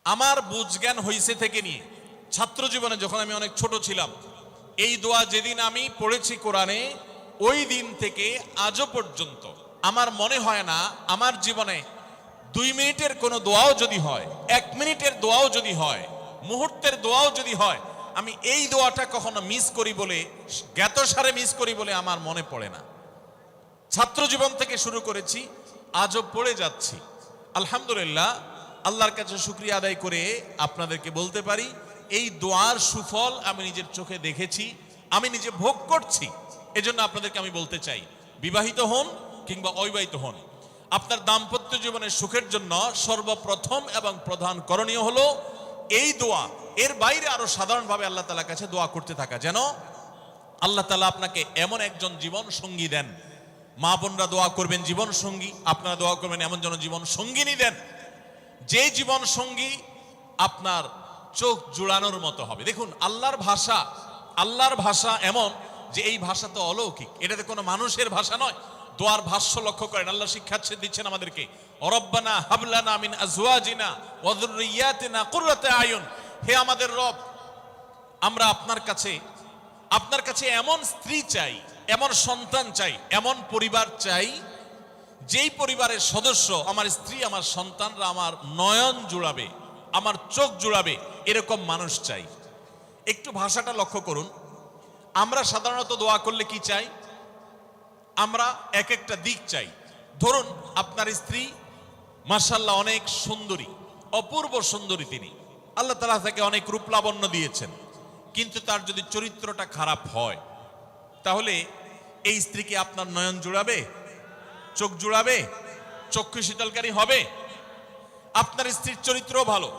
আমার বুঝ জ্ঞান হইছে থেকে নিয়ে ছাত্র জীবনে যখন আমি অনেক ছোট ছিলাম, এই দোয়া যেদিন আমি পড়েছি কোরআনে, ওই দিন থেকে আজও পর্যন্ত আমার মনে হয় না আমার জীবনে 2 মিনিটের কোনো দোয়াও যদি হয়, 1 মিনিটের দোয়াও যদি হয়, মুহূর্তের দোয়াও যদি হয়, আমি এই দোয়াটা কখনো মিস করি বলে, জ্ঞাতসারে মিস করি বলে আমার মনে পড়ে না। ছাত্র জীবন থেকে শুরু করেছি, আজও পড়ে যাচ্ছি। আলহামদুলিল্লাহ, আল্লাহর কাছে শুকরিয়া আদায় করে আপনাদেরকে বলতে পারি, এই দোয়ার সুফল আমি নিজের চোখে দেখেছি, আমি নিজে ভোগ করছি। এজন্য আপনাদেরকে আমি বলতে চাই, বিবাহিত হন কিংবা অবিবাহিত হন, আপনার দাম্পত্য জীবনের সুখের জন্য সর্বপ্রথম এবং প্রধান করণীয় হলো এই দোয়া। এর বাইরে আরো সাধারণভাবে আল্লাহ তাআলার কাছে দোয়া করতে থাকা, যেন আল্লাহ তাআলা আপনাকে এমন একজন জীবন সঙ্গী দেন। মা বোনরা দোয়া করবেন জীবন সঙ্গী, আপনারা দোয়া করবেন এমন যেন জীবন সঙ্গিনী দেন, যে জীবন সঙ্গী আপনার চোখ জুড়ানোর মতো হবে। দেখুন, আল্লাহর ভাষা এমন যে এই ভাষা তো অলৌকিক, এটাতে কোনো মানুষের ভাষা নয়। দোয়ার ভাষ্য লক্ষ্য করেন, আল্লাহ শিক্ষা দিচ্ছেন আমাদেরকে, রব্বানা হাবলানা মিন আজওয়াজিনা ওয়া যুররিয়াতিনা কুররাতা আয়ুন। হে আমাদের রব, আমরা আপনার কাছে এমন স্ত্রী চাই, এমন সন্তান চাই, এমন পরিবার চাই, যেই পরিবারের সদস্য, আমার স্ত্রী, আমার সন্তানরা আমার নয়ন জুড়াবে, আমার চোখ জুড়াবে, এরকম মানুষ চাই। একটু ভাষাটা লক্ষ্য করুন। আমরা সাধারণত দোয়া করলে কি চাই? আমরা এক একটা দিক চাই। ধরুন, আপনার স্ত্রী মাশাআল্লাহ অনেক সুন্দরী, অপূর্ব সুন্দরী, তিনি আল্লাহ তাআলা তাকে অনেক রূপ লাবণ্য দিয়েছেন, কিন্তু তার যদি চরিত্রটা খারাপ হয়, তাহলে এই স্ত্রীকে আপনার নয়ন জুড়াবে, চোখ জুড়াবে, চক্ষু শীতলকারী হবে? আপনার স্ত্রীর চরিত্রও ভালো,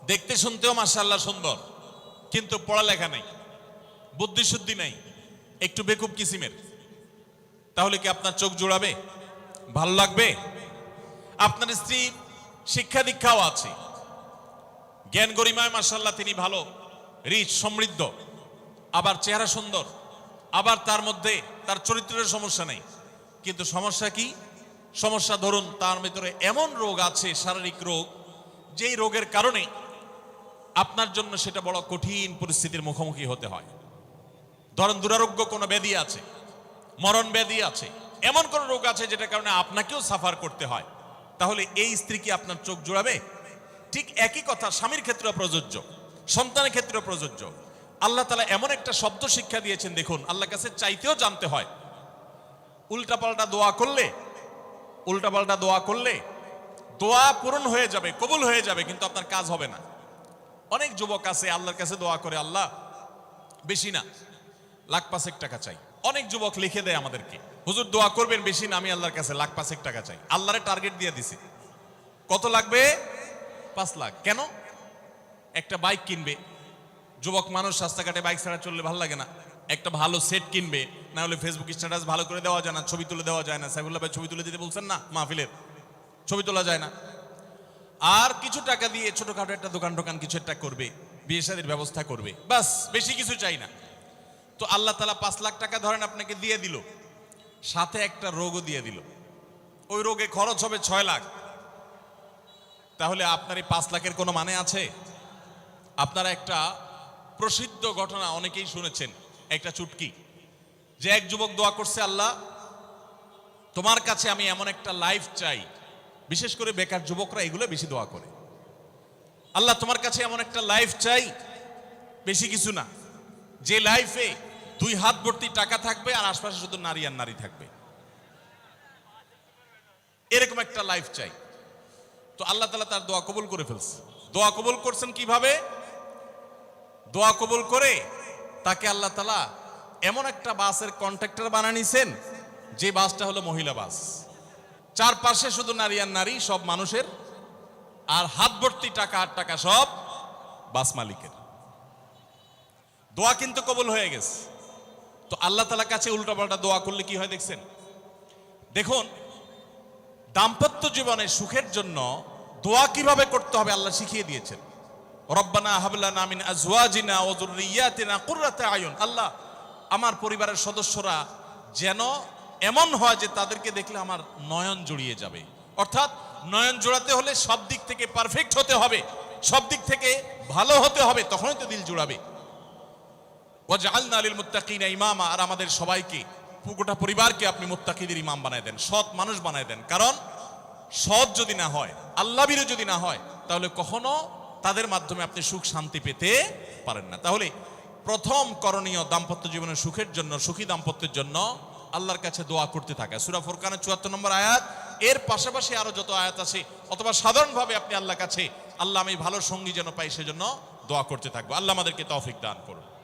দেখতে শুনতেও মাশাআল্লাহ সুন্দর, কিন্তু পড়ালেখা নেই, বুদ্ধিশুদ্ধি নেই, একটু বেকুব কিসিমের, তাহলে কি আপনার চোখ জুড়াবে? ভালো লাগবে? আপনার স্ত্রী শিক্ষা দীক্ষাও আছে, জ্ঞান গরিমায় মাশাআল্লাহ তিনি ভালো, রিচ, সমৃদ্ধ, আবার চেহারা সুন্দর, আবার তার মধ্যে তার চরিত্রের সমস্যা নেই, কিন্তু সমস্যা কি? সমস্যা ধরুন তার ভিতরে এমন রোগ আছে, শারীরিক রোগ, যেই রোগের কারণে আপনার জন্য সেটা বড় কঠিন পরিস্থিতির মুখোমুখি হতে হয়। ধরেন দুরারোগ্য কোনো ব্যাধি আছে, মরণ ব্যাধি আছে, এমন কোন রোগ আছে যেটার কারণে আপনাকেও সাফার করতে হয়, তাহলে এই স্ত্রী কি আপনার চোখ জুড়াবে? ঠিক একই কথা স্বামীর ক্ষেত্রে প্রযোজ্য, সন্তানের ক্ষেত্রে প্রযোজ্য। আল্লাহ তাআলা এমন একটা শব্দ শিক্ষা দিয়েছেন, দেখুন, আল্লাহর কাছে চাইতেও জানতে হয়। উল্টাপাল্টা দোয়া করলে দোয়া পূরণ হয়ে যাবে, কবুল হয়ে যাবে, কিন্তু আপনার কাজ হবে না। অনেক যুবক আছে আল্লাহর কাছে দোয়া করে, আল্লাহ বেশি না, 1,05,000 টাকা চাই। অনেক যুবক লিখে দেয় আমাদেরকে, হুজুর দোয়া করবেন বেশি না, আমি আল্লাহর কাছে 1,05,000 টাকা চাই। আল্লাহরে টার্গেট দিয়ে দিছি, কত লাগবে? 5 লাখ। কেন? একটা বাইক কিনবে, যুবক মানুষ, রাস্তাঘাটে বাইক ছাড়া চললে ভালো লাগে না, একটা ভালো সেট কিনবে, না হলে ফেসবুক স্ট্যাটাস ভালো করে দেওয়া যায় না, ছবি তুলে দেওয়া যায় না। সাইফুল্লাহ ভাই ছবি তুলে দিতে বলছেন না, মাহফিলের ছবি তোলা যায় না। আর কিছু টাকা দিয়ে ছোটখাটো একটা দোকান কিছু একটা করবে, বিয়ে শাদীর ব্যবস্থা করবে, বাস, বেশি কিছু চাই না। তো আল্লাহ তাআলা 5 লাখ টাকা ধরেন আপনাকে দিয়ে দিল, সাথে একটা রোগও দিয়ে দিল, ওই রোগে খরচ হবে 6 লাখ। তাহলে আপনার এই 5 লাখের কোনো মানে আছে? আপনারা একটা প্রসিদ্ধ ঘটনা অনেকেই শুনেছেন, একটা চুটকি, যে এক যুবক দোয়া করছে, আল্লাহ তোমার কাছে আমি এমন একটা লাইফ চাই, বিশেষ করে বেকার যুবকরা এগুলো বেশি দোয়া করে, আল্লাহ তোমার কাছে এমন একটা লাইফ চাই, বেশি কিছু না, যে লাইফে 2 হাত ভর্তি টাকা থাকবে আর আশপাশে শুধু নারী আর নারী থাকবে, এরকম একটা লাইফ চাই। তো আল্লাহ তাআলা তার দোয়া কবুল করে ফেলছে। দোয়া কবুল করছেন কিভাবে? দোয়া কবুল করে তাকে আল্লাহ তাআলা এমন একটা বাসের কন্ট্রাক্টর বানিয়ে নিছেন, যে বাসটা হলো মহিলা বাস, চারপাশে শুধু নারী আর নারী, সব মানুষের, আর হাত ভর্তি টাকা আর টাকা সব বাস মালিকের। দোয়া কিন্তু কবুল হয়ে গেছে। তো আল্লাহ তাআলার কাছে উল্টাপাল্টা দোয়া করলে কি হয় দেখছেন? দেখুন, দাম্পত্য জীবনে সুখের জন্য দোয়া কিভাবে করতে হবে আল্লাহ শিখিয়ে দিয়েছেন। রব্বানা হাবলানা মিন আজওয়াজিনা ওয়া যুররিয়াতিনা কুররাতা আয়ুন। আল্লাহ, আমার পরিবারের সদস্যরা যেন এমন হয় যে তাদেরকে দেখলে আমার নয়ন জুড়িয়ে যাবে। অর্থাৎ নয়ন জোড়াতে হলে সব দিক থেকে পারফেক্ট হতে হবে। সব দিক থেকে ভালো হতে হবে, তখনই তো দিল জুড়াবে। ওয়াজআলনা লিল মুত্তাকিনা ইমামা, আর আমাদের সবাইকে, গোটা পরিবারকে আপনি মুত্তাকিদের ইমাম বানায় দেন, সৎ মানুষ বানায় দেন। কারণ সৎ যদি না হয়, আল্লাহভীরু যদি না হয়, তাহলে কখনো তাদের মাধ্যমে আপনি সুখ শান্তি পেতে পারেন না। তাহলে প্রথম করণীয় দাম্পত্য জীবনের সুখের জন্য, সুখী দাম্পত্যের জন্য আল্লাহর কাছে দোয়া করতে থাকা। সূরা ফুরকানের ৭৪ নম্বর আয়াত, এর পাশাপাশি আরো যত আয়াত আছে, অথবা সাধারণভাবে আপনি আল্লাহর কাছে, আল্লাহ আমি ভালো সঙ্গী যেন পাই সেজন্য দোয়া করতে থাকবো। আল্লাহ আমাদেরকে তৌফিক দান করুন।